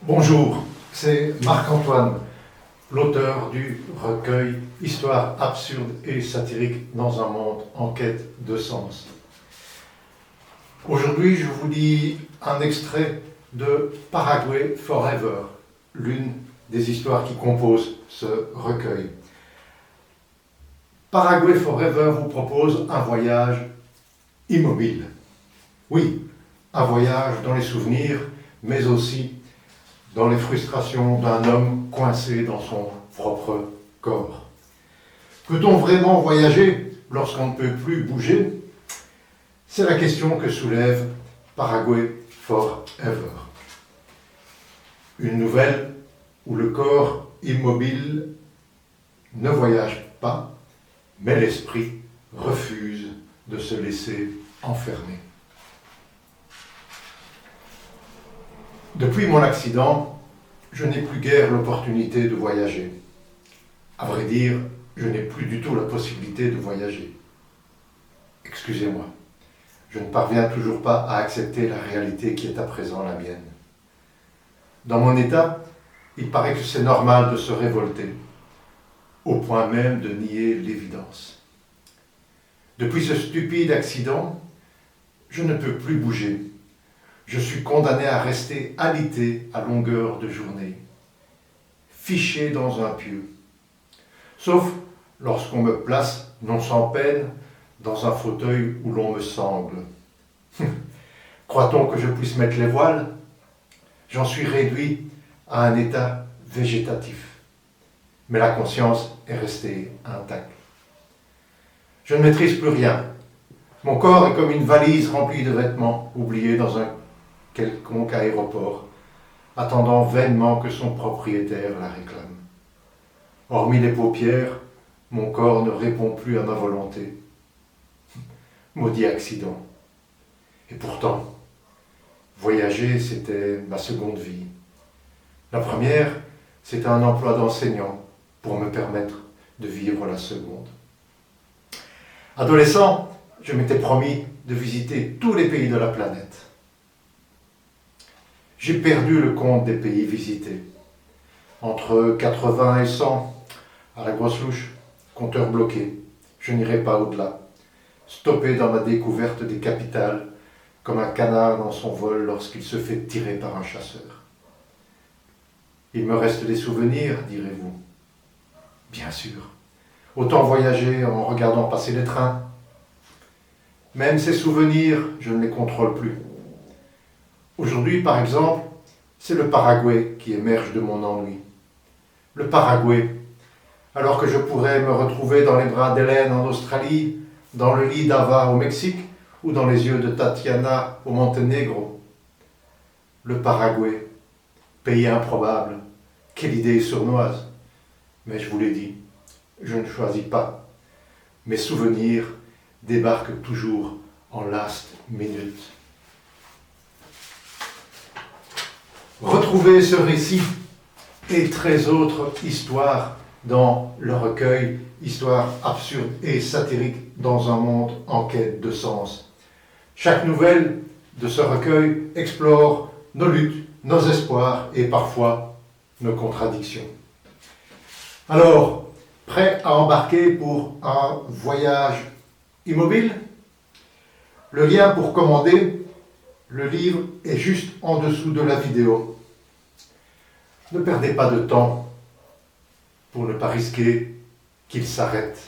Bonjour, c'est Marc-Antoine, l'auteur du recueil Histoire absurde et satirique dans un monde en quête de sens. Aujourd'hui, je vous lis un extrait de Paraguay Forever, l'une des histoires qui composent ce recueil. Paraguay Forever vous propose un voyage immobile. Oui, un voyage dans les souvenirs, mais aussi dans les frustrations d'un homme coincé dans son propre corps. Peut-on vraiment voyager lorsqu'on ne peut plus bouger? C'est la question que soulève Paraguay Forever. Une nouvelle où le corps immobile ne voyage pas, mais l'esprit refuse de se laisser enfermer. Depuis mon accident, je n'ai plus guère l'opportunité de voyager. À vrai dire, je n'ai plus du tout la possibilité de voyager. Excusez-moi, je ne parviens toujours pas à accepter la réalité qui est à présent la mienne. Dans mon état, il paraît que c'est normal de se révolter, au point même de nier l'évidence. Depuis ce stupide accident, je ne peux plus bouger. Je suis condamné à rester alité à longueur de journée, fiché dans un pieu. Sauf lorsqu'on me place, non sans peine, dans un fauteuil où l'on me sangle. Croit-on que je puisse mettre les voiles? J'en suis réduit à un état végétatif. Mais la conscience est restée intacte. Je ne maîtrise plus rien. Mon corps est comme une valise remplie de vêtements oubliés dans un quelconque aéroport, attendant vainement que son propriétaire la réclame. Hormis les paupières, mon corps ne répond plus à ma volonté. Maudit accident. Et pourtant, voyager, c'était ma seconde vie. La première, c'était un emploi d'enseignant pour me permettre de vivre la seconde. Adolescent, je m'étais promis de visiter tous les pays de la planète. J'ai perdu le compte des pays visités. Entre 80 et 100, à la grosse louche, compteur bloqué. Je n'irai pas au-delà. Stoppé dans ma découverte des capitales, comme un canard dans son vol lorsqu'il se fait tirer par un chasseur. Il me reste des souvenirs, direz-vous. Bien sûr. Autant voyager en regardant passer les trains. Même ces souvenirs, je ne les contrôle plus. Aujourd'hui, par exemple, c'est le Paraguay qui émerge de mon ennui. Le Paraguay, alors que je pourrais me retrouver dans les bras d'Hélène en Australie, dans le lit d'Ava au Mexique ou dans les yeux de Tatiana au Monténégro. Le Paraguay, pays improbable, quelle idée sournoise. Mais je vous l'ai dit, je ne choisis pas. Mes souvenirs débarquent toujours en last minute. Retrouvez ce récit et 13 autres histoires dans le recueil Histoire absurde et satirique dans un monde en quête de sens. Chaque nouvelle de ce recueil explore nos luttes, nos espoirs et parfois nos contradictions. Alors, prêt à embarquer pour un voyage immobile? Le lien pour commander le livre est juste en dessous de la vidéo. Ne perdez pas de temps pour ne pas risquer qu'il s'arrête.